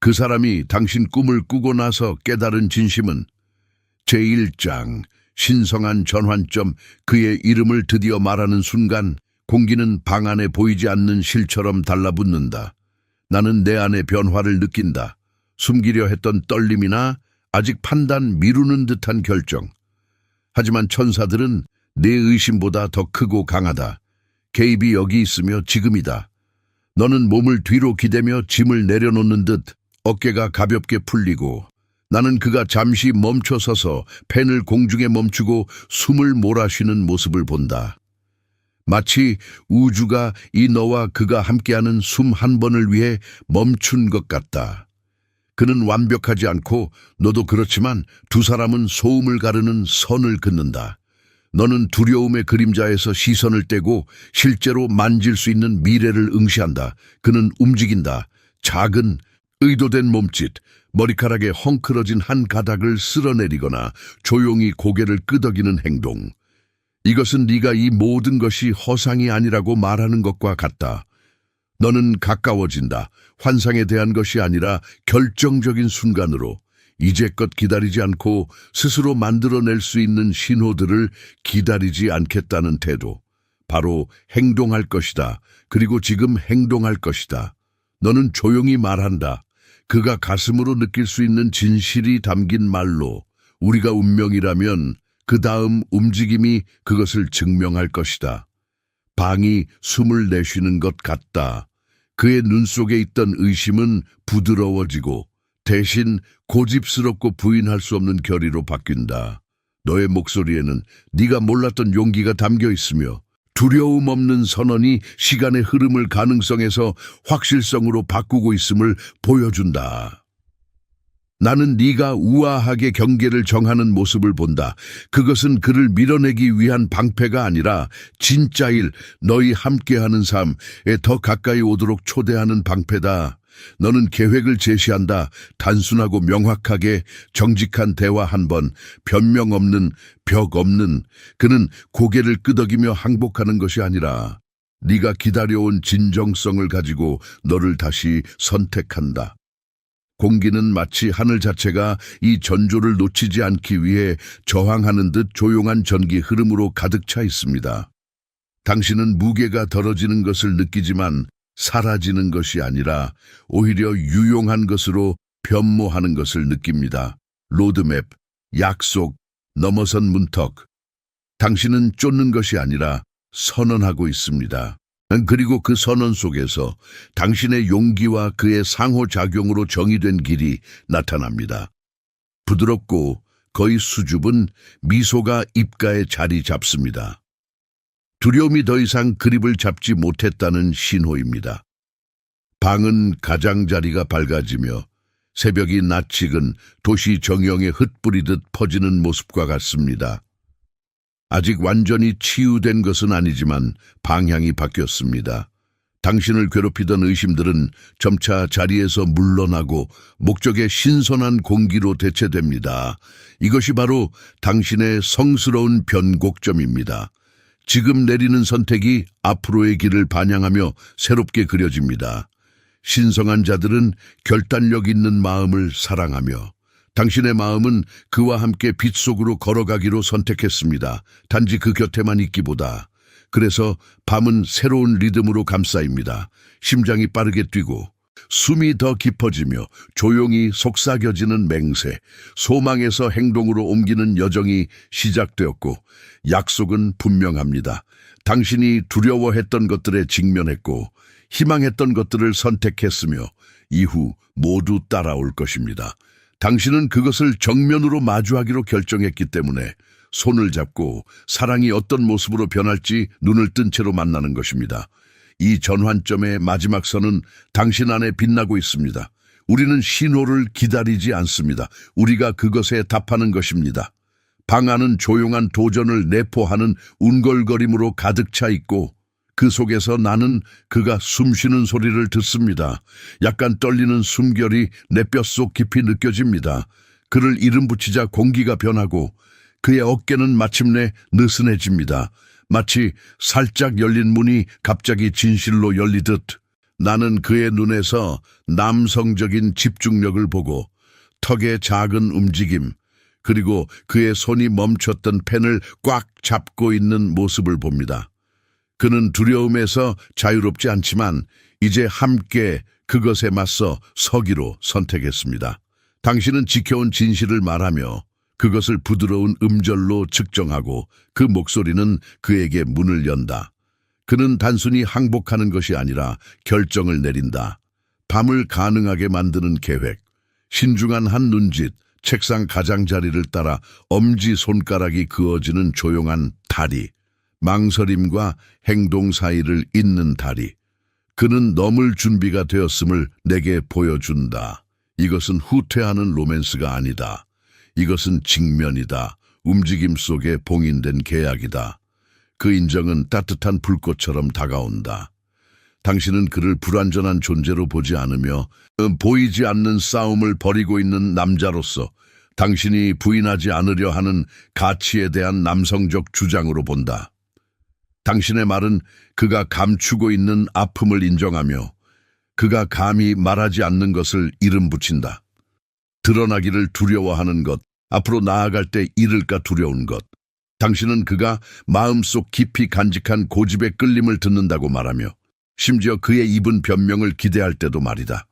그 사람이 당신 꿈을 꾸고 나서 깨달은 진심은 제1장 신성한 전환점. 그의 이름을 드디어 말하는 순간 공기는 방 안에 보이지 않는 실처럼 달라붙는다. 나는 내 안의 변화를 느낀다. 숨기려 했던 떨림이나 아직 판단 미루는 듯한 결정. 하지만 천사들은 내 의심보다 더 크고 강하다. 개입이 여기 있으며 지금이다. 너는 몸을 뒤로 기대며 짐을 내려놓는 듯 어깨가 가볍게 풀리고, 나는 그가 잠시 멈춰서서 펜을 공중에 멈추고 숨을 몰아쉬는 모습을 본다. 마치 우주가 이 너와 그가 함께하는 숨 한 번을 위해 멈춘 것 같다. 그는 완벽하지 않고 너도 그렇지만 두 사람은 소음을 가르는 선을 긋는다. 너는 두려움의 그림자에서 시선을 떼고 실제로 만질 수 있는 미래를 응시한다. 그는 움직인다. 작은 의도된 몸짓, 머리카락에 헝클어진 한 가닥을 쓸어내리거나 조용히 고개를 끄덕이는 행동. 이것은 네가 이 모든 것이 허상이 아니라고 말하는 것과 같다. 너는 가까워진다. 환상에 대한 것이 아니라 결정적인 순간으로. 이제껏 기다리지 않고 스스로 만들어낼 수 있는 신호들을 기다리지 않겠다는 태도. 바로 행동할 것이다. 그리고 지금 행동할 것이다. 너는 조용히 말한다. 그가 가슴으로 느낄 수 있는 진실이 담긴 말로. 우리가 운명이라면 그 다음 움직임이 그것을 증명할 것이다. 방이 숨을 내쉬는 것 같다. 그의 눈 속에 있던 의심은 부드러워지고 대신 고집스럽고 부인할 수 없는 결의로 바뀐다. 너의 목소리에는 네가 몰랐던 용기가 담겨 있으며 두려움 없는 선언이 시간의 흐름을 가능성에서 확실성으로 바꾸고 있음을 보여준다. 나는 네가 우아하게 경계를 정하는 모습을 본다. 그것은 그를 밀어내기 위한 방패가 아니라 진짜 일, 너희 함께하는 삶에 더 가까이 오도록 초대하는 방패다. 너는 계획을 제시한다. 단순하고 명확하게 정직한 대화 한 번, 변명 없는, 벽 없는. 그는 고개를 끄덕이며 항복하는 것이 아니라 네가 기다려온 진정성을 가지고 너를 다시 선택한다. 공기는 마치 하늘 자체가 이 전조를 놓치지 않기 위해 저항하는 듯 조용한 전기 흐름으로 가득 차 있습니다. 당신은 무게가 덜어지는 것을 느끼지만 사라지는 것이 아니라 오히려 유용한 것으로 변모하는 것을 느낍니다. 로드맵, 약속, 넘어선 문턱. 당신은 쫓는 것이 아니라 선언하고 있습니다. 그리고 그 선언 속에서 당신의 용기와 그의 상호작용으로 정의된 길이 나타납니다. 부드럽고 거의 수줍은 미소가 입가에 자리 잡습니다. 두려움이 더 이상 그립을 잡지 못했다는 신호입니다. 방은 가장자리가 밝아지며 새벽이 낯익은 도시 정형에 흩뿌리듯 퍼지는 모습과 같습니다. 아직 완전히 치유된 것은 아니지만 방향이 바뀌었습니다. 당신을 괴롭히던 의심들은 점차 자리에서 물러나고 목적의 신선한 공기로 대체됩니다. 이것이 바로 당신의 성스러운 변곡점입니다. 지금 내리는 선택이 앞으로의 길을 반영하며 새롭게 그려집니다. 신성한 자들은 결단력 있는 마음을 사랑하며 당신의 마음은 그와 함께 빛 속으로 걸어가기로 선택했습니다. 단지 그 곁에만 있기보다. 그래서 밤은 새로운 리듬으로 감싸입니다. 심장이 빠르게 뛰고 숨이 더 깊어지며 조용히 속삭여지는 맹세, 소망에서 행동으로 옮기는 여정이 시작되었고 약속은 분명합니다. 당신이 두려워했던 것들에 직면했고 희망했던 것들을 선택했으며 이후 모두 따라올 것입니다. 당신은 그것을 정면으로 마주하기로 결정했기 때문에 손을 잡고 사랑이 어떤 모습으로 변할지 눈을 뜬 채로 만나는 것입니다. 이 전환점의 마지막 선은 당신 안에 빛나고 있습니다. 우리는 신호를 기다리지 않습니다. 우리가 그것에 답하는 것입니다. 방 안은 조용한 도전을 내포하는 운걸거림으로 가득 차 있고 그 속에서 나는 그가 숨쉬는 소리를 듣습니다. 약간 떨리는 숨결이 내 뼛속 깊이 느껴집니다. 그를 이름 붙이자 공기가 변하고 그의 어깨는 마침내 느슨해집니다. 마치 살짝 열린 문이 갑자기 진실로 열리듯 나는 그의 눈에서 남성적인 집중력을 보고 턱의 작은 움직임, 그리고 그의 손이 멈췄던 펜을 꽉 잡고 있는 모습을 봅니다. 그는 두려움에서 자유롭지 않지만 이제 함께 그것에 맞서 서기로 선택했습니다. 당신은 지켜온 진실을 말하며 그것을 부드러운 음절로 측정하고 그 목소리는 그에게 문을 연다. 그는 단순히 항복하는 것이 아니라 결정을 내린다. 밤을 가능하게 만드는 계획, 신중한 한 눈짓, 책상 가장자리를 따라 엄지손가락이 그어지는 조용한 다리, 망설임과 행동 사이를 잇는 다리. 그는 넘을 준비가 되었음을 내게 보여준다. 이것은 후퇴하는 로맨스가 아니다. 이것은 직면이다. 움직임 속에 봉인된 계약이다. 그 인정은 따뜻한 불꽃처럼 다가온다. 당신은 그를 불완전한 존재로 보지 않으며 보이지 않는 싸움을 벌이고 있는 남자로서 당신이 부인하지 않으려 하는 가치에 대한 남성적 주장으로 본다. 당신의 말은 그가 감추고 있는 아픔을 인정하며 그가 감히 말하지 않는 것을 이름 붙인다. 드러나기를 두려워하는 것, 앞으로 나아갈 때 잃을까 두려운 것. 당신은 그가 마음속 깊이 간직한 고집의 끌림을 듣는다고 말하며 심지어 그의 입은 변명을 기대할 때도 말이다.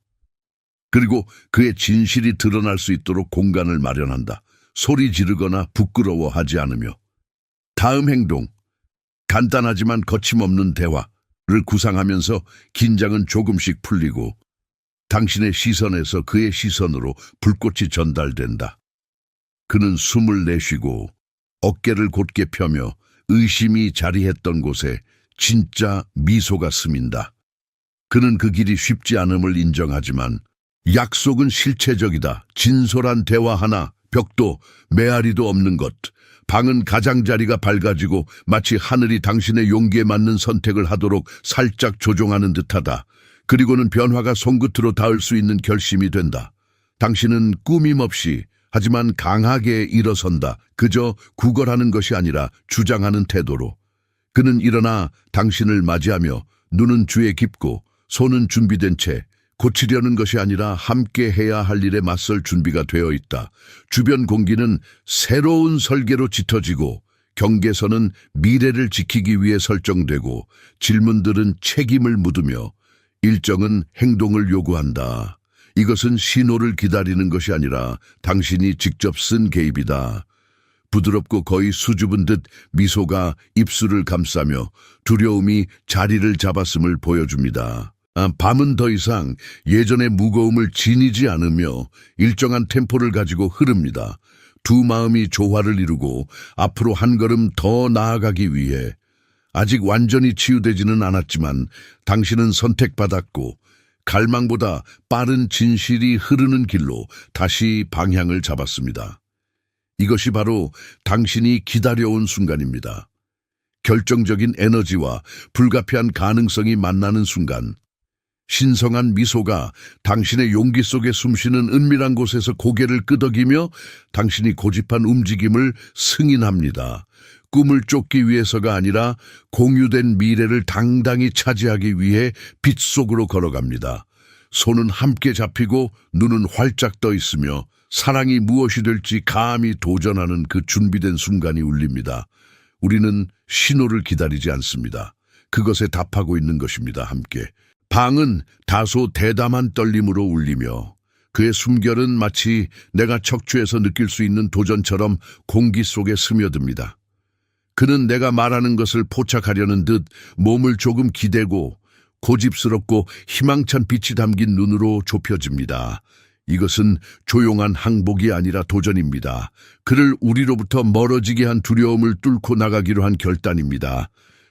그리고 그의 진실이 드러날 수 있도록 공간을 마련한다. 소리 지르거나 부끄러워하지 않으며. 다음 행동, 간단하지만 거침없는 대화를 구상하면서 긴장은 조금씩 풀리고 당신의 시선에서 그의 시선으로 불꽃이 전달된다. 그는 숨을 내쉬고 어깨를 곧게 펴며 의심이 자리했던 곳에 진짜 미소가 스민다. 그는 그 길이 쉽지 않음을 인정하지만 약속은 실체적이다. 진솔한 대화 하나, 벽도 메아리도 없는 것. 방은 가장자리가 밝아지고 마치 하늘이 당신의 용기에 맞는 선택을 하도록 살짝 조종하는 듯하다. 그리고는 변화가 손끝으로 닿을 수 있는 결심이 된다. 당신은 꾸밈 없이 하지만 강하게 일어선다. 그저 구걸하는 것이 아니라 주장하는 태도로. 그는 일어나 당신을 맞이하며 눈은 주에 깊고 손은 준비된 채 고치려는 것이 아니라 함께 해야 할 일에 맞설 준비가 되어 있다. 주변 공기는 새로운 설계로 짙어지고 경계선은 미래를 지키기 위해 설정되고 질문들은 책임을 묻으며 일정은 행동을 요구한다. 이것은 신호를 기다리는 것이 아니라 당신이 직접 쓴 개입이다. 부드럽고 거의 수줍은 듯 미소가 입술을 감싸며 두려움이 자리를 잡았음을 보여줍니다. 밤은 더 이상 예전의 무거움을 지니지 않으며 일정한 템포를 가지고 흐릅니다. 두 마음이 조화를 이루고 앞으로 한 걸음 더 나아가기 위해 아직 완전히 치유되지는 않았지만 당신은 선택받았고 갈망보다 빠른 진실이 흐르는 길로 다시 방향을 잡았습니다. 이것이 바로 당신이 기다려온 순간입니다. 결정적인 에너지와 불가피한 가능성이 만나는 순간, 신성한 미소가 당신의 용기 속에 숨쉬는 은밀한 곳에서 고개를 끄덕이며 당신이 고집한 움직임을 승인합니다. 꿈을 쫓기 위해서가 아니라 공유된 미래를 당당히 차지하기 위해 빛 속으로 걸어갑니다. 손은 함께 잡히고 눈은 활짝 떠 있으며 사랑이 무엇이 될지 감히 도전하는 그 준비된 순간이 울립니다. 우리는 신호를 기다리지 않습니다. 그것에 답하고 있는 것입니다. 함께. 방은 다소 대담한 떨림으로 울리며 그의 숨결은 마치 내가 척추에서 느낄 수 있는 도전처럼 공기 속에 스며듭니다. 그는 내가 말하는 것을 포착하려는 듯 몸을 조금 기대고 고집스럽고 희망찬 빛이 담긴 눈으로 좁혀집니다. 이것은 조용한 항복이 아니라 도전입니다. 그를 우리로부터 멀어지게 한 두려움을 뚫고 나가기로 한 결단입니다.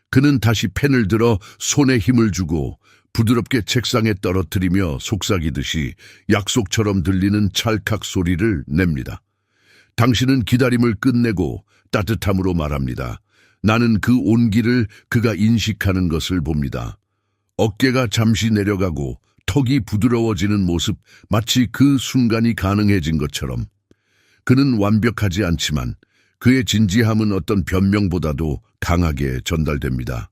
그는 다시 펜을 들어 손에 힘을 주고 부드럽게 책상에 떨어뜨리며 속삭이듯이 약속처럼 들리는 찰칵 소리를 냅니다. 당신은 기다림을 끝내고 따뜻함으로 말합니다. 나는 그 온기를 그가 인식하는 것을 봅니다. 어깨가 잠시 내려가고 턱이 부드러워지는 모습, 마치 그 순간이 가능해진 것처럼. 그는 완벽하지 않지만 그의 진지함은 어떤 변명보다도 강하게 전달됩니다.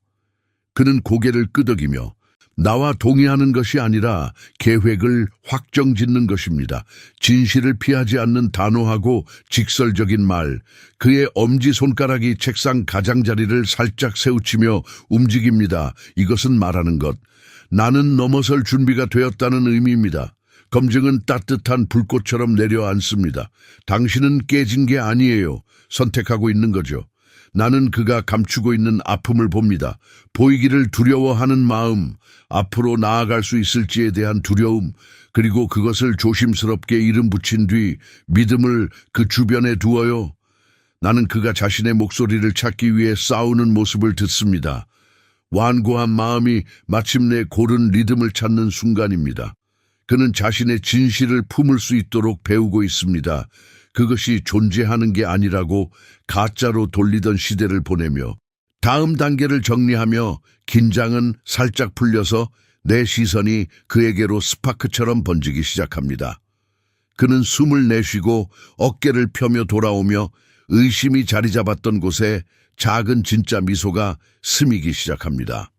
그는 고개를 끄덕이며 나와 동의하는 것이 아니라 계획을 확정짓는 것입니다. 진실을 피하지 않는 단호하고 직설적인 말, 그의 엄지손가락이 책상 가장자리를 살짝 세우치며 움직입니다. 이것은 말하는 것, 나는 넘어설 준비가 되었다는 의미입니다. 검증은 따뜻한 불꽃처럼 내려앉습니다. 당신은 깨진 게 아니에요. 선택하고 있는 거죠. 나는 그가 감추고 있는 아픔을 봅니다. 보이기를 두려워하는 마음, 앞으로 나아갈 수 있을지에 대한 두려움, 그리고 그것을 조심스럽게 이름 붙인 뒤 믿음을 그 주변에 두어요. 나는 그가 자신의 목소리를 찾기 위해 싸우는 모습을 듣습니다. 완고한 마음이 마침내 고른 리듬을 찾는 순간입니다. 그는 자신의 진실을 품을 수 있도록 배우고 있습니다. 그것이 존재하는 게 아니라고 가짜로 돌리던 시대를 보내며 다음 단계를 정리하며 긴장은 살짝 풀려서 내 시선이 그에게로 스파크처럼 번지기 시작합니다. 그는 숨을 내쉬고 어깨를 펴며 돌아오며 의심이 자리 잡았던 곳에 작은 진짜 미소가 스미기 시작합니다.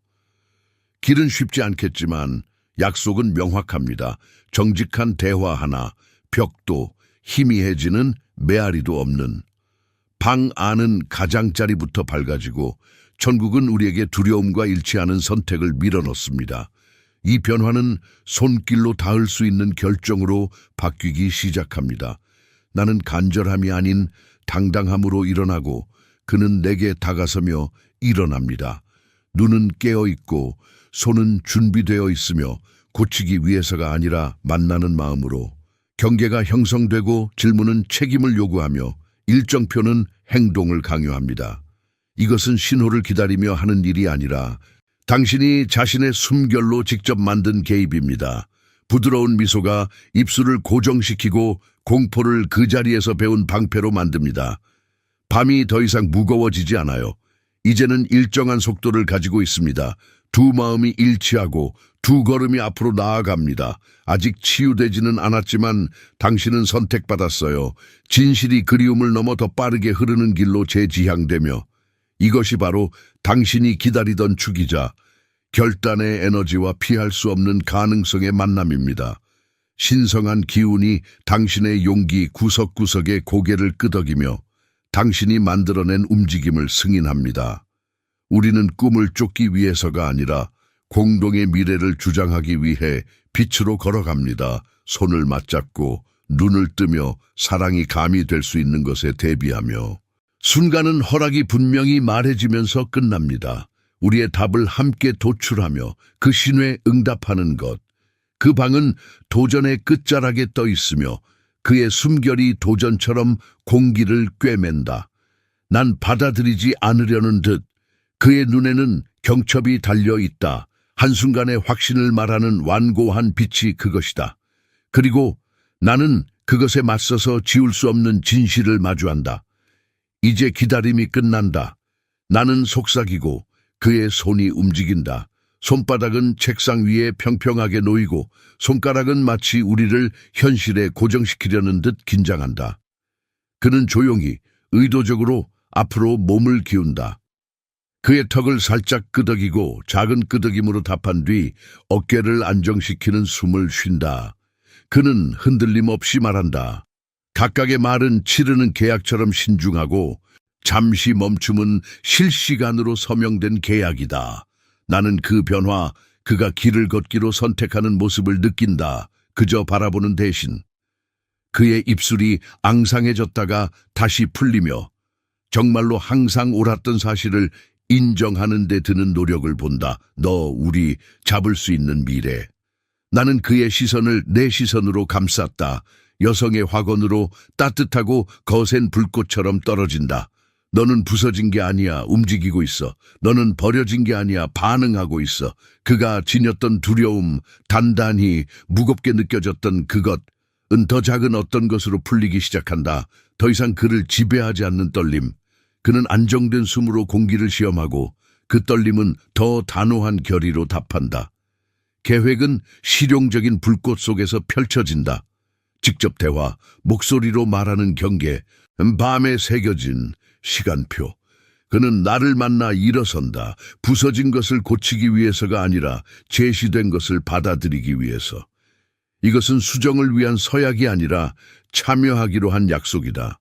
길은 쉽지 않겠지만 약속은 명확합니다. 정직한 대화 하나, 벽도 희미해지는 메아리도 없는 방 안은 가장자리부터 밝아지고 천국은 우리에게 두려움과 일치하는 선택을 밀어넣습니다. 이 변화는 손길로 닿을 수 있는 결정으로 바뀌기 시작합니다. 나는 간절함이 아닌 당당함으로 일어나고 그는 내게 다가서며 일어납니다. 눈은 깨어있고 손은 준비되어 있으며 고치기 위해서가 아니라 만나는 마음으로 경계가 형성되고 질문은 책임을 요구하며 일정표는 행동을 강요합니다. 이것은 신호를 기다리며 하는 일이 아니라 당신이 자신의 숨결로 직접 만든 개입입니다. 부드러운 미소가 입술을 고정시키고 공포를 그 자리에서 배운 방패로 만듭니다. 밤이 더 이상 무거워지지 않아요. 이제는 일정한 속도를 가지고 있습니다. 두 마음이 일치하고 두 걸음이 앞으로 나아갑니다. 아직 치유되지는 않았지만 당신은 선택받았어요. 진실이 그리움을 넘어 더 빠르게 흐르는 길로 재지향되며 이것이 바로 당신이 기다리던 축이자 결단의 에너지와 피할 수 없는 가능성의 만남입니다. 신성한 기운이 당신의 용기 구석구석에 고개를 끄덕이며 당신이 만들어낸 움직임을 승인합니다. 우리는 꿈을 쫓기 위해서가 아니라 공동의 미래를 주장하기 위해 빛으로 걸어갑니다. 손을 맞잡고 눈을 뜨며 사랑이 감이 될 수 있는 것에 대비하며 순간은 허락이 분명히 말해지면서 끝납니다. 우리의 답을 함께 도출하며 그 신호에 응답하는 것. 그 방은 도전의 끝자락에 떠 있으며 그의 숨결이 도전처럼 공기를 꿰맨다. 난 받아들이지 않으려는 듯 그의 눈에는 경첩이 달려있다. 한순간의 확신을 말하는 완고한 빛이 그것이다. 그리고 나는 그것에 맞서서 지울 수 없는 진실을 마주한다. 이제 기다림이 끝난다. 나는 속삭이고 그의 손이 움직인다. 손바닥은 책상 위에 평평하게 놓이고 손가락은 마치 우리를 현실에 고정시키려는 듯 긴장한다. 그는 조용히 의도적으로 앞으로 몸을 기운다. 그의 턱을 살짝 끄덕이고 작은 끄덕임으로 답한 뒤 어깨를 안정시키는 숨을 쉰다. 그는 흔들림 없이 말한다. 각각의 말은 치르는 계약처럼 신중하고 잠시 멈춤은 실시간으로 서명된 계약이다. 나는 그 변화, 그가 길을 걷기로 선택하는 모습을 느낀다. 그저 바라보는 대신 그의 입술이 앙상해졌다가 다시 풀리며 정말로 항상 옳았던 사실을 인정하는 데 드는 노력을 본다. 너 우리 잡을 수 있는 미래. 나는 그의 시선을 내 시선으로 감쌌다. 여성의 확언으로 따뜻하고 거센 불꽃처럼 떨어진다. 너는 부서진 게 아니야. 움직이고 있어. 너는 버려진 게 아니야. 반응하고 있어. 그가 지녔던 두려움, 단단히 무겁게 느껴졌던 그것은 더 작은 어떤 것으로 풀리기 시작한다. 더 이상 그를 지배하지 않는 떨림. 그는 안정된 숨으로 공기를 시험하고 그 떨림은 더 단호한 결의로 답한다. 계획은 실용적인 불꽃 속에서 펼쳐진다. 직접 대화, 목소리로 말하는 경계, 밤에 새겨진 시간표. 그는 나를 만나 일어선다. 부서진 것을 고치기 위해서가 아니라 제시된 것을 받아들이기 위해서. 이것은 수정을 위한 서약이 아니라 참여하기로 한 약속이다.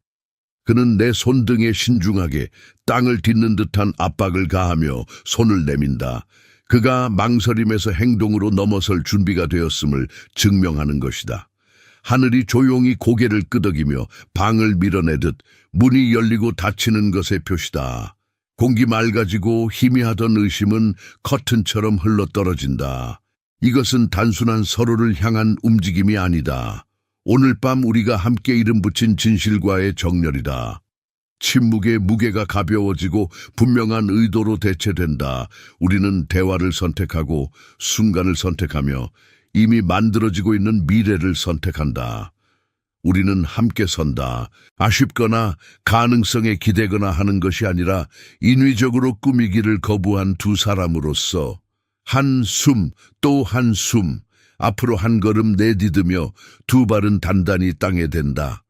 그는 내 손등에 신중하게 땅을 딛는 듯한 압박을 가하며 손을 내민다. 그가 망설임에서 행동으로 넘어설 준비가 되었음을 증명하는 것이다. 하늘이 조용히 고개를 끄덕이며 방을 밀어내듯 문이 열리고 닫히는 것의 표시다. 공기 맑아지고 희미하던 의심은 커튼처럼 흘러떨어진다. 이것은 단순한 서로를 향한 움직임이 아니다. 오늘 밤 우리가 함께 이름 붙인 진실과의 정렬이다. 침묵의 무게가 가벼워지고 분명한 의도로 대체된다. 우리는 대화를 선택하고 순간을 선택하며 이미 만들어지고 있는 미래를 선택한다. 우리는 함께 선다. 아쉽거나 가능성에 기대거나 하는 것이 아니라 인위적으로 꾸미기를 거부한 두 사람으로서 한숨 또 한숨 앞으로 한 걸음 내디디며 두 발은 단단히 땅에 댄다.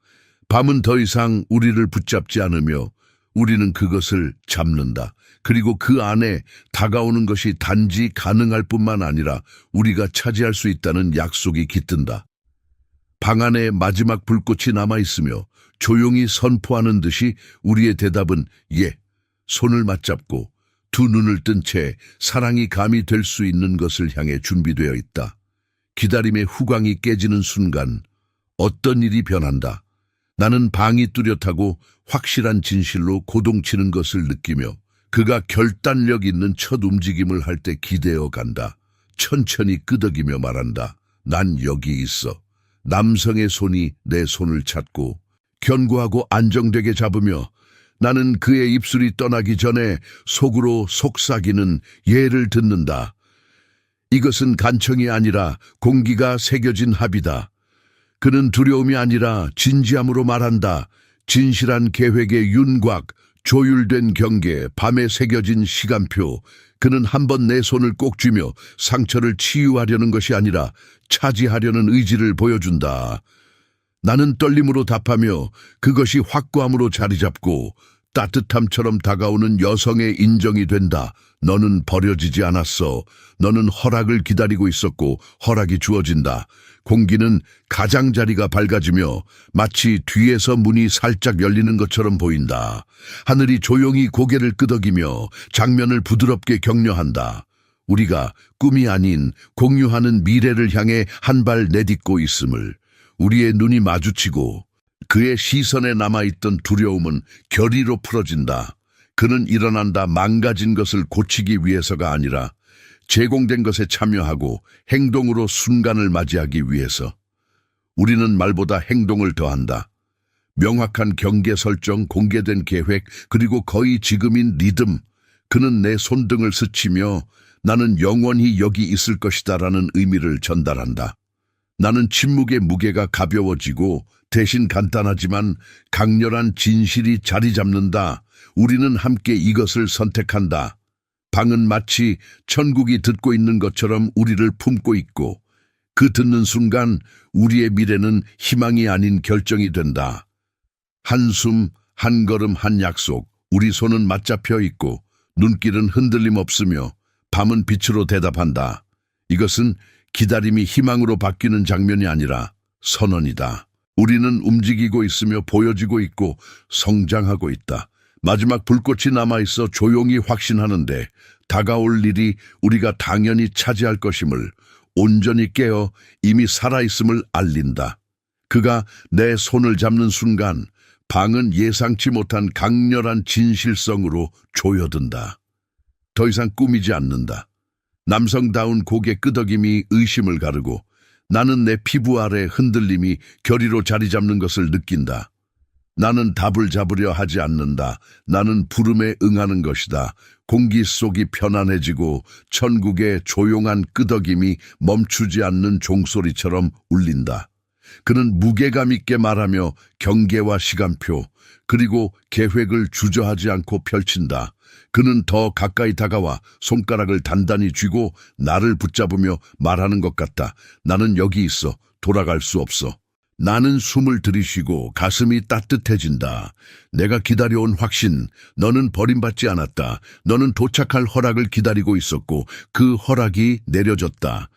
밤은 더 이상 우리를 붙잡지 않으며 우리는 그것을 잡는다. 그리고 그 안에 다가오는 것이 단지 가능할 뿐만 아니라 우리가 차지할 수 있다는 약속이 깃든다. 방 안에 마지막 불꽃이 남아있으며 조용히 선포하는 듯이 우리의 대답은 예, 손을 맞잡고 두 눈을 뜬 채 사랑이 감이 될 수 있는 것을 향해 준비되어 있다. 기다림의 후광이 깨지는 순간 어떤 일이 변한다. 나는 방이 뚜렷하고 확실한 진실로 고동치는 것을 느끼며 그가 결단력 있는 첫 움직임을 할 때 기대어 간다. 천천히 끄덕이며 말한다. 난 여기 있어. 남성의 손이 내 손을 찾고 견고하고 안정되게 잡으며 나는 그의 입술이 떠나기 전에 속으로 속삭이는 예를 듣는다. 이것은 간청이 아니라 공기가 새겨진 합이다. 그는 두려움이 아니라 진지함으로 말한다. 진실한 계획의 윤곽, 조율된 경계, 밤에 새겨진 시간표. 그는 한 번 내 손을 꼭 쥐며 상처를 치유하려는 것이 아니라 차지하려는 의지를 보여준다. 나는 떨림으로 답하며 그것이 확고함으로 자리 잡고 따뜻함처럼 다가오는 여성의 인정이 된다. 너는 버려지지 않았어. 너는 허락을 기다리고 있었고 허락이 주어진다. 공기는 가장자리가 밝아지며 마치 뒤에서 문이 살짝 열리는 것처럼 보인다. 하늘이 조용히 고개를 끄덕이며 장면을 부드럽게 격려한다. 우리가 꿈이 아닌 공유하는 미래를 향해 한 발 내딛고 있음을. 우리의 눈이 마주치고 그의 시선에 남아있던 두려움은 결의로 풀어진다. 그는 일어난다. 망가진 것을 고치기 위해서가 아니라 제공된 것에 참여하고 행동으로 순간을 맞이하기 위해서. 우리는 말보다 행동을 더한다. 명확한 경계 설정, 공개된 계획, 그리고 거의 지금인 리듬. 그는 내 손등을 스치며 나는 영원히 여기 있을 것이다라는 의미를 전달한다. 나는 침묵의 무게가 가벼워지고 대신 간단하지만 강렬한 진실이 자리 잡는다. 우리는 함께 이것을 선택한다. 방은 마치 천국이 듣고 있는 것처럼 우리를 품고 있고 그 듣는 순간 우리의 미래는 희망이 아닌 결정이 된다. 한숨, 한 걸음, 한 약속. 우리 손은 맞잡혀 있고 눈길은 흔들림 없으며 밤은 빛으로 대답한다. 이것은 기다림이 희망으로 바뀌는 장면이 아니라 선언이다. 우리는 움직이고 있으며 보여지고 있고 성장하고 있다. 마지막 불꽃이 남아있어 조용히 확신하는데 다가올 일이 우리가 당연히 차지할 것임을 온전히 깨어 이미 살아있음을 알린다. 그가 내 손을 잡는 순간 방은 예상치 못한 강렬한 진실성으로 조여든다. 더 이상 꾸미지 않는다. 남성다운 고개 끄덕임이 의심을 가르고 나는 내 피부 아래 흔들림이 결의로 자리 잡는 것을 느낀다. 나는 답을 잡으려 하지 않는다. 나는 부름에 응하는 것이다. 공기 속이 편안해지고 천국의 조용한 끄덕임이 멈추지 않는 종소리처럼 울린다. 그는 무게감 있게 말하며 경계와 시간표 그리고 계획을 주저하지 않고 펼친다. 그는 더 가까이 다가와 손가락을 단단히 쥐고 나를 붙잡으며 말하는 것 같다. 나는 여기 있어. 돌아갈 수 없어. 나는 숨을 들이쉬고 가슴이 따뜻해진다. 내가 기다려온 확신, 너는 버림받지 않았다. 너는 도착할 허락을 기다리고 있었고 그 허락이 내려졌다.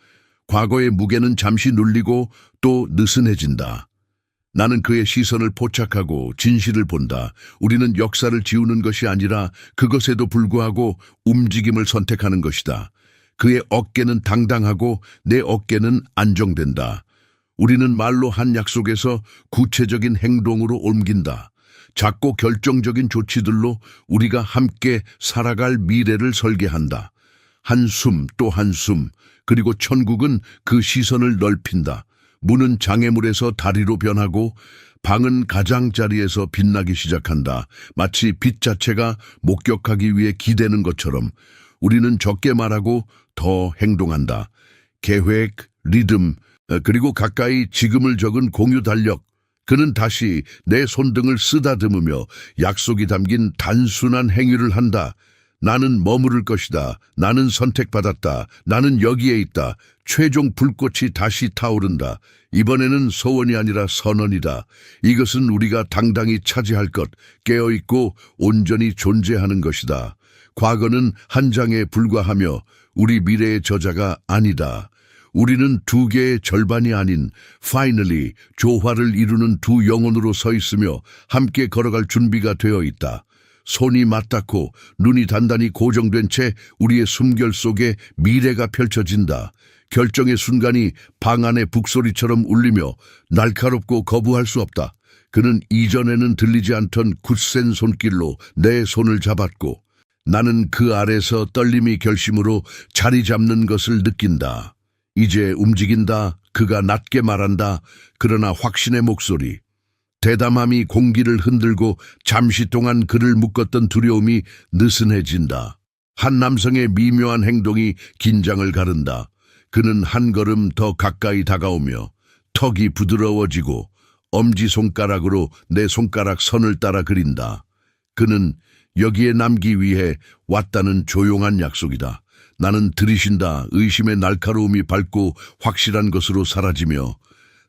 과거의 무게는 잠시 눌리고 또 느슨해진다. 나는 그의 시선을 포착하고 진실을 본다. 우리는 역사를 지우는 것이 아니라 그것에도 불구하고 움직임을 선택하는 것이다. 그의 어깨는 당당하고 내 어깨는 안정된다. 우리는 말로 한 약속에서 구체적인 행동으로 옮긴다. 작고 결정적인 조치들로 우리가 함께 살아갈 미래를 설계한다. 한숨 또 한숨, 그리고 천국은 그 시선을 넓힌다. 문은 장애물에서 다리로 변하고 방은 가장자리에서 빛나기 시작한다. 마치 빛 자체가 목격하기 위해 기대는 것처럼 우리는 적게 말하고 더 행동한다. 계획, 리듬, 그리고 가까이 지금을 적은 공유 달력. 그는 다시 내 손등을 쓰다듬으며 약속이 담긴 단순한 행위를 한다. 나는 머무를 것이다. 나는 선택받았다. 나는 여기에 있다. 최종 불꽃이 다시 타오른다. 이번에는 소원이 아니라 선언이다. 이것은 우리가 당당히 차지할 것, 깨어있고 온전히 존재하는 것이다. 과거는 한 장에 불과하며 우리 미래의 저자가 아니다. 우리는 두 개의 절반이 아닌 finally 조화를 이루는 두 영혼으로 서 있으며 함께 걸어갈 준비가 되어 있다. 손이 맞닿고 눈이 단단히 고정된 채 우리의 숨결 속에 미래가 펼쳐진다. 결정의 순간이 방 안의 북소리처럼 울리며 날카롭고 거부할 수 없다. 그는 이전에는 들리지 않던 굳센 손길로 내 손을 잡았고 나는 그 아래서 떨림이 결심으로 자리 잡는 것을 느낀다. 이제 움직인다. 그가 낮게 말한다. 그러나 확신의 목소리. 대담함이 공기를 흔들고 잠시 동안 그를 묶었던 두려움이 느슨해진다. 한 남성의 미묘한 행동이 긴장을 가른다. 그는 한 걸음 더 가까이 다가오며 턱이 부드러워지고 엄지손가락으로 내 손가락 선을 따라 그린다. 그는 여기에 남기 위해 왔다는 조용한 약속이다. 나는 들이쉰다. 의심의 날카로움이 밝고 확실한 것으로 사라지며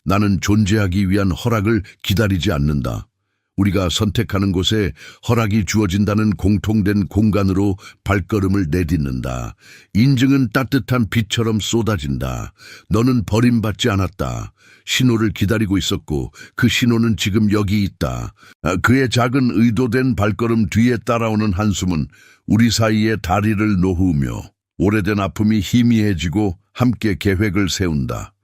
나는 존재하기 위한 허락을 기다리지 않는다. 우리가 선택하는 곳에 허락이 주어진다는 공통된 공간으로 발걸음을 내딛는다. 인증은 따뜻한 빛처럼 쏟아진다. 너는 버림받지 않았다. 신호를 기다리고 있었고 그 신호는 지금 여기 있다. 그의 작은 의도된 발걸음 뒤에 따라오는 한숨은 우리 사이에 다리를 놓으며 오래된 아픔이 희미해지고 함께 계획을 세운다.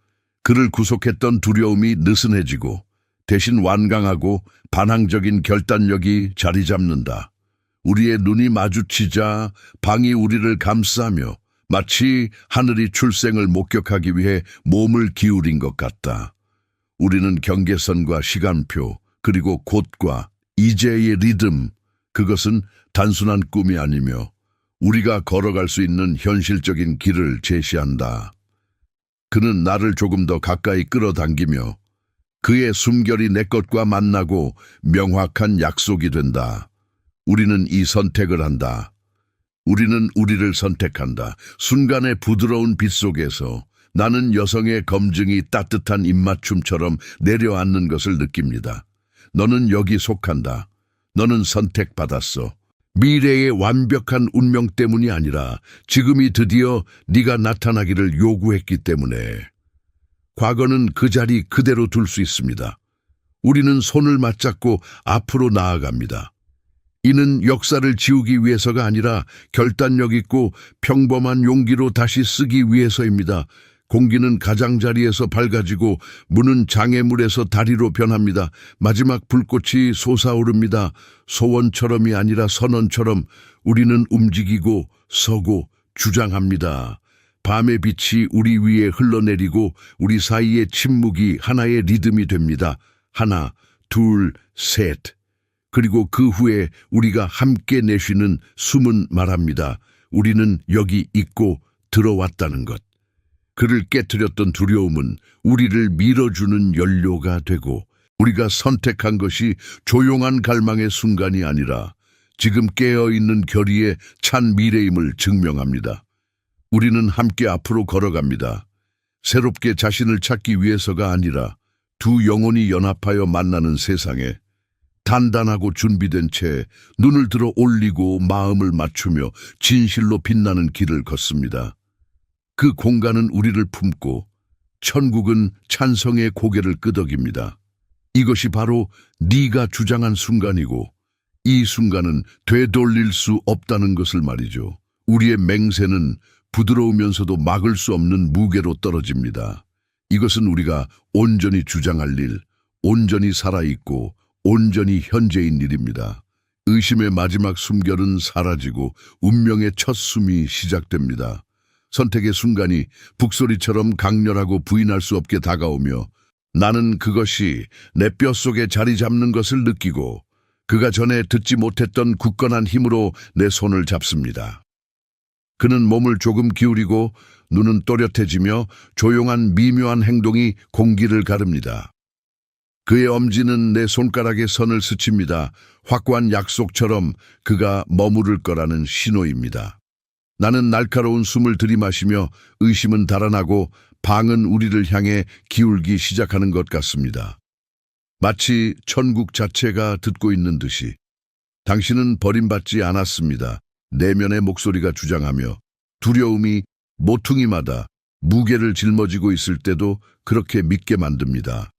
그를 구속했던 두려움이 느슨해지고 대신 완강하고 반항적인 결단력이 자리 잡는다. 우리의 눈이 마주치자 방이 우리를 감싸며 마치 하늘이 출생을 목격하기 위해 몸을 기울인 것 같다. 우리는 경계선과 시간표, 그리고 곧과 이제의 리듬, 그것은 단순한 꿈이 아니며 우리가 걸어갈 수 있는 현실적인 길을 제시한다. 그는 나를 조금 더 가까이 끌어당기며 그의 숨결이 내 것과 만나고 명확한 약속이 된다. 우리는 이 선택을 한다. 우리는 우리를 선택한다. 순간의 부드러운 빛 속에서 나는 여성의 검증이 따뜻한 입맞춤처럼 내려앉는 것을 느낍니다. 너는 여기 속한다. 너는 선택받았어. 미래의 완벽한 운명 때문이 아니라 지금이 드디어 네가 나타나기를 요구했기 때문에. 과거는 그 자리 그대로 둘 수 있습니다. 우리는 손을 맞잡고 앞으로 나아갑니다. 이는 역사를 지우기 위해서가 아니라 결단력 있고 평범한 용기로 다시 쓰기 위해서입니다. 공기는 가장자리에서 밝아지고 문은 장애물에서 다리로 변합니다. 마지막 불꽃이 솟아오릅니다. 소원처럼이 아니라 선언처럼 우리는 움직이고 서고 주장합니다. 밤의 빛이 우리 위에 흘러내리고 우리 사이의 침묵이 하나의 리듬이 됩니다. 하나, 둘, 셋. 그리고 그 후에 우리가 함께 내쉬는 숨은 말합니다. 우리는 여기 있고 들어왔다는 것. 그를 깨트렸던 두려움은 우리를 밀어주는 연료가 되고 우리가 선택한 것이 조용한 갈망의 순간이 아니라 지금 깨어있는 결의의 찬 미래임을 증명합니다. 우리는 함께 앞으로 걸어갑니다. 새롭게 자신을 찾기 위해서가 아니라 두 영혼이 연합하여 만나는 세상에 단단하고 준비된 채 눈을 들어 올리고 마음을 맞추며 진실로 빛나는 길을 걷습니다. 그 공간은 우리를 품고 천국은 찬성의 고개를 끄덕입니다. 이것이 바로 네가 주장한 순간이고 이 순간은 되돌릴 수 없다는 것을 말이죠. 우리의 맹세는 부드러우면서도 막을 수 없는 무게로 떨어집니다. 이것은 우리가 온전히 주장할 일, 온전히 살아있고 온전히 현재인 일입니다. 의심의 마지막 숨결은 사라지고 운명의 첫 숨이 시작됩니다. 선택의 순간이 북소리처럼 강렬하고 부인할 수 없게 다가오며 나는 그것이 내 뼛속에 자리 잡는 것을 느끼고 그가 전에 듣지 못했던 굳건한 힘으로 내 손을 잡습니다. 그는 몸을 조금 기울이고 눈은 또렷해지며 조용한 미묘한 행동이 공기를 가릅니다. 그의 엄지는 내 손가락에 선을 스칩니다. 확고한 약속처럼 그가 머무를 거라는 신호입니다. 나는 날카로운 숨을 들이마시며 의심은 달아나고 방은 우리를 향해 기울기 시작하는 것 같습니다. 마치 천국 자체가 듣고 있는 듯이 당신은 버림받지 않았습니다. 내면의 목소리가 주장하며 두려움이 모퉁이마다 무게를 짊어지고 있을 때도 그렇게 믿게 만듭니다.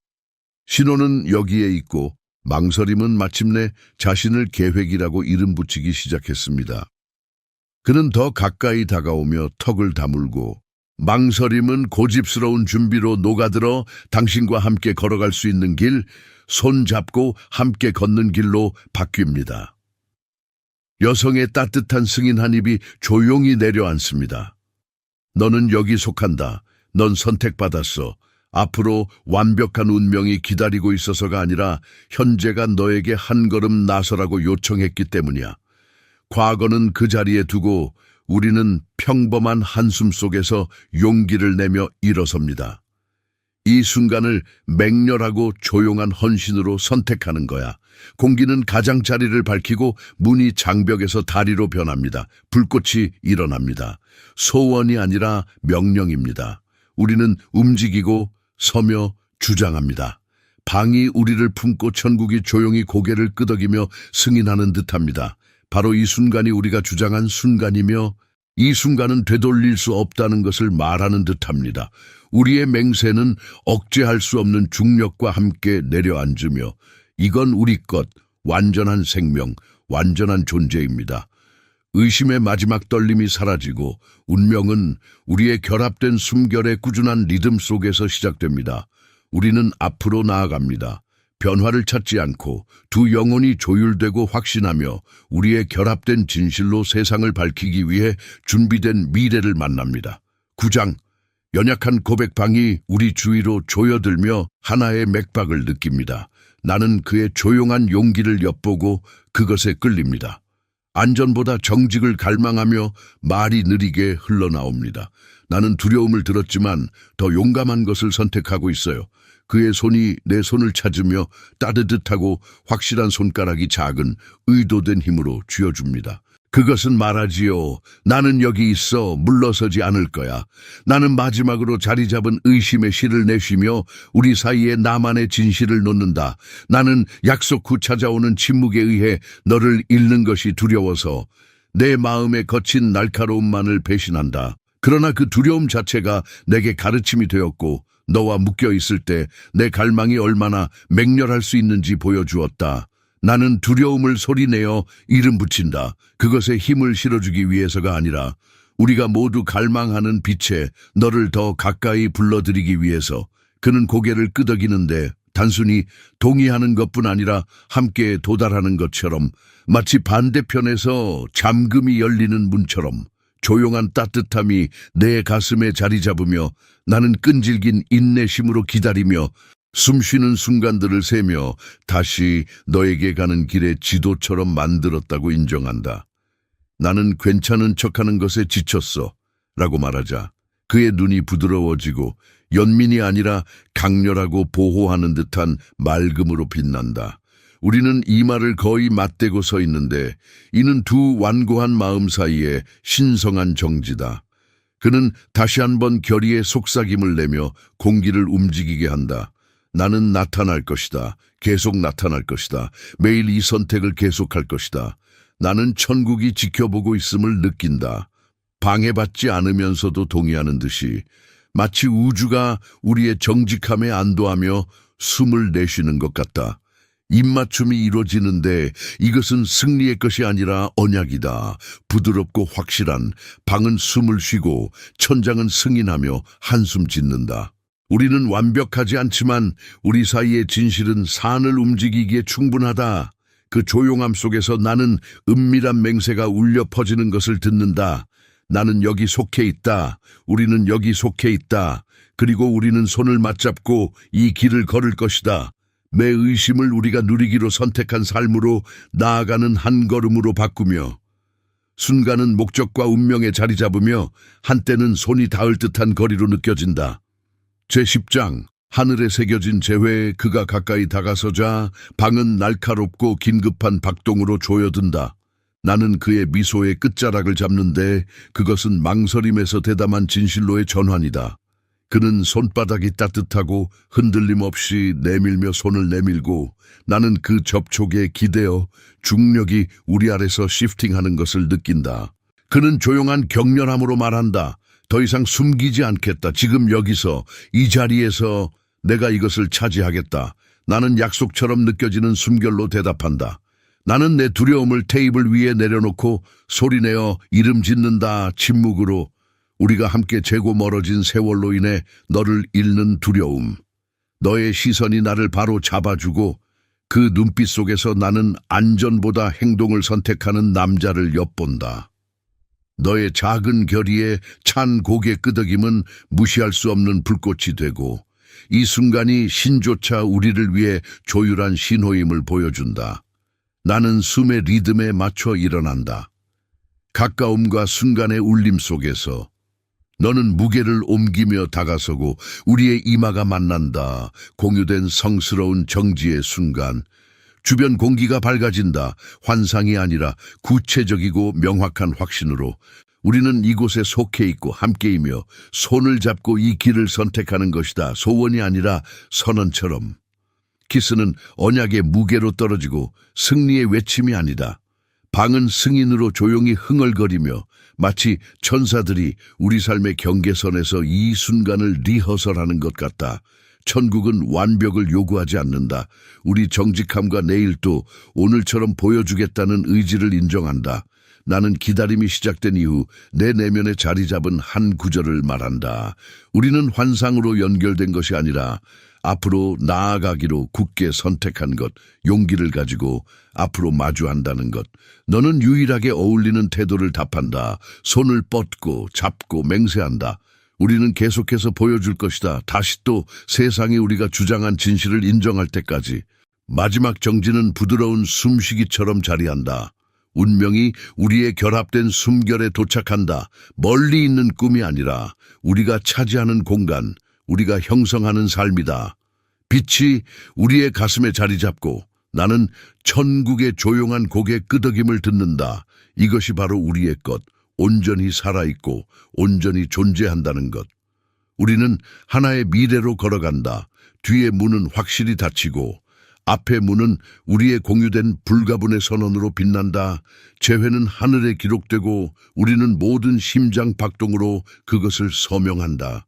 신호는 여기에 있고 망설임은 마침내 자신을 계획이라고 이름 붙이기 시작했습니다. 그는 더 가까이 다가오며 턱을 다물고 망설임은 고집스러운 준비로 녹아들어 당신과 함께 걸어갈 수 있는 길, 손잡고 함께 걷는 길로 바뀝니다. 여성의 따뜻한 승인 한 입이 조용히 내려앉습니다. 너는 여기 속한다. 넌 선택받았어. 앞으로 완벽한 운명이 기다리고 있어서가 아니라 현재가 너에게 한 걸음 나서라고 요청했기 때문이야. 과거는 그 자리에 두고 우리는 평범한 한숨 속에서 용기를 내며 일어섭니다. 이 순간을 맹렬하고 조용한 헌신으로 선택하는 거야. 공기는 가장자리를 밝히고 문이 장벽에서 다리로 변합니다. 불꽃이 일어납니다. 소원이 아니라 명령입니다. 우리는 움직이고 서며 주장합니다. 방이 우리를 품고 천국이 조용히 고개를 끄덕이며 승인하는 듯합니다. 바로 이 순간이 우리가 주장한 순간이며 이 순간은 되돌릴 수 없다는 것을 말하는 듯합니다. 우리의 맹세는 억제할 수 없는 중력과 함께 내려앉으며 이건 우리 것, 완전한 생명, 완전한 존재입니다. 의심의 마지막 떨림이 사라지고 운명은 우리의 결합된 숨결의 꾸준한 리듬 속에서 시작됩니다. 우리는 앞으로 나아갑니다. 변화를 찾지 않고 두 영혼이 조율되고 확신하며 우리의 결합된 진실로 세상을 밝히기 위해 준비된 미래를 만납니다. 9장, 연약한 고백방이 우리 주위로 조여들며 하나의 맥박을 느낍니다. 나는 그의 조용한 용기를 엿보고 그것에 끌립니다. 안전보다 정직을 갈망하며 말이 느리게 흘러나옵니다. 나는 두려움을 들었지만 더 용감한 것을 선택하고 있어요. 그의 손이 내 손을 찾으며 따뜻하고 확실한 손가락이 작은 의도된 힘으로 쥐어줍니다. 그것은 말하지요. 나는 여기 있어 물러서지 않을 거야. 나는 마지막으로 자리 잡은 의심의 실을 내쉬며 우리 사이에 나만의 진실을 놓는다. 나는 약속 후 찾아오는 침묵에 의해 너를 잃는 것이 두려워서 내 마음에 거친 날카로움만을 배신한다. 그러나 그 두려움 자체가 내게 가르침이 되었고 너와 묶여 있을 때 내 갈망이 얼마나 맹렬할 수 있는지 보여주었다. 나는 두려움을 소리내어 이름 붙인다. 그것에 힘을 실어주기 위해서가 아니라 우리가 모두 갈망하는 빛에 너를 더 가까이 불러들이기 위해서. 그는 고개를 끄덕이는데 단순히 동의하는 것뿐 아니라 함께 도달하는 것처럼 마치 반대편에서 잠금이 열리는 문처럼 조용한 따뜻함이 내 가슴에 자리 잡으며 나는 끈질긴 인내심으로 기다리며 숨쉬는 순간들을 세며 다시 너에게 가는 길의 지도처럼 만들었다고 인정한다. 나는 괜찮은 척하는 것에 지쳤어 라고 말하자 그의 눈이 부드러워지고 연민이 아니라 강렬하고 보호하는 듯한 맑음으로 빛난다. 우리는 이 말을 거의 맞대고 서 있는데 이는 두 완고한 마음 사이에 신성한 정지다. 그는 다시 한번 결의의 속삭임을 내며 공기를 움직이게 한다. 나는 나타날 것이다. 계속 나타날 것이다. 매일 이 선택을 계속할 것이다. 나는 천국이 지켜보고 있음을 느낀다. 방해받지 않으면서도 동의하는 듯이 마치 우주가 우리의 정직함에 안도하며 숨을 내쉬는 것 같다. 입맞춤이 이루어지는데 이것은 승리의 것이 아니라 언약이다. 부드럽고 확실한 방은 숨을 쉬고 천장은 승인하며 한숨 짓는다. 우리는 완벽하지 않지만 우리 사이의 진실은 산을 움직이기에 충분하다. 그 조용함 속에서 나는 은밀한 맹세가 울려 퍼지는 것을 듣는다. 나는 여기 속해 있다. 우리는 여기 속해 있다. 그리고 우리는 손을 맞잡고 이 길을 걸을 것이다. 매 의심을 우리가 누리기로 선택한 삶으로 나아가는 한 걸음으로 바꾸며 순간은 목적과 운명에 자리 잡으며 한때는 손이 닿을 듯한 거리로 느껴진다. 제10장 하늘에 새겨진 재회에 그가 가까이 다가서자 방은 날카롭고 긴급한 박동으로 조여든다. 나는 그의 미소의 끝자락을 잡는데 그것은 망설임에서 대담한 진실로의 전환이다. 그는 손바닥이 따뜻하고 흔들림 없이 내밀며 손을 내밀고 나는 그 접촉에 기대어 중력이 우리 아래서 시프팅하는 것을 느낀다. 그는 조용한 격렬함으로 말한다. 더 이상 숨기지 않겠다. 지금 여기서 이 자리에서 내가 이것을 차지하겠다. 나는 약속처럼 느껴지는 숨결로 대답한다. 나는 내 두려움을 테이블 위에 내려놓고 소리내어 이름 짓는다. 침묵으로. 우리가 함께 재고 멀어진 세월로 인해 너를 잃는 두려움. 너의 시선이 나를 바로 잡아주고 그 눈빛 속에서 나는 안전보다 행동을 선택하는 남자를 엿본다. 너의 작은 결의에 찬 고개 끄덕임은 무시할 수 없는 불꽃이 되고 이 순간이 신조차 우리를 위해 조율한 신호임을 보여준다. 나는 숨의 리듬에 맞춰 일어난다. 가까움과 순간의 울림 속에서 너는 무게를 옮기며 다가서고 우리의 이마가 만난다. 공유된 성스러운 정지의 순간. 주변 공기가 밝아진다. 환상이 아니라 구체적이고 명확한 확신으로 우리는 이곳에 속해 있고 함께이며 손을 잡고 이 길을 선택하는 것이다. 소원이 아니라 선언처럼. 키스는 언약의 무게로 떨어지고 승리의 외침이 아니다. 방은 승인으로 조용히 흥얼거리며 마치 천사들이 우리 삶의 경계선에서 이 순간을 리허설하는 것 같다. 천국은 완벽을 요구하지 않는다. 우리 정직함과 내일도 오늘처럼 보여주겠다는 의지를 인정한다. 나는 기다림이 시작된 이후 내 내면에 자리 잡은 한 구절을 말한다. 우리는 환상으로 연결된 것이 아니라 앞으로 나아가기로 굳게 선택한 것, 용기를 가지고 앞으로 마주한다는 것. 너는 유일하게 어울리는 태도를 답한다. 손을 뻗고 잡고 맹세한다. 우리는 계속해서 보여줄 것이다. 다시 또 세상이 우리가 주장한 진실을 인정할 때까지. 마지막 정지는 부드러운 숨쉬기처럼 자리한다. 운명이 우리의 결합된 숨결에 도착한다. 멀리 있는 꿈이 아니라 우리가 차지하는 공간, 우리가 형성하는 삶이다. 빛이 우리의 가슴에 자리 잡고 나는 천국의 조용한 고개 끄덕임을 듣는다. 이것이 바로 우리의 것, 온전히 살아있고 온전히 존재한다는 것. 우리는 하나의 미래로 걸어간다. 뒤의 문은 확실히 닫히고 앞의 문은 우리의 공유된 불가분의 선언으로 빛난다. 재회는 하늘에 기록되고 우리는 모든 심장 박동으로 그것을 서명한다.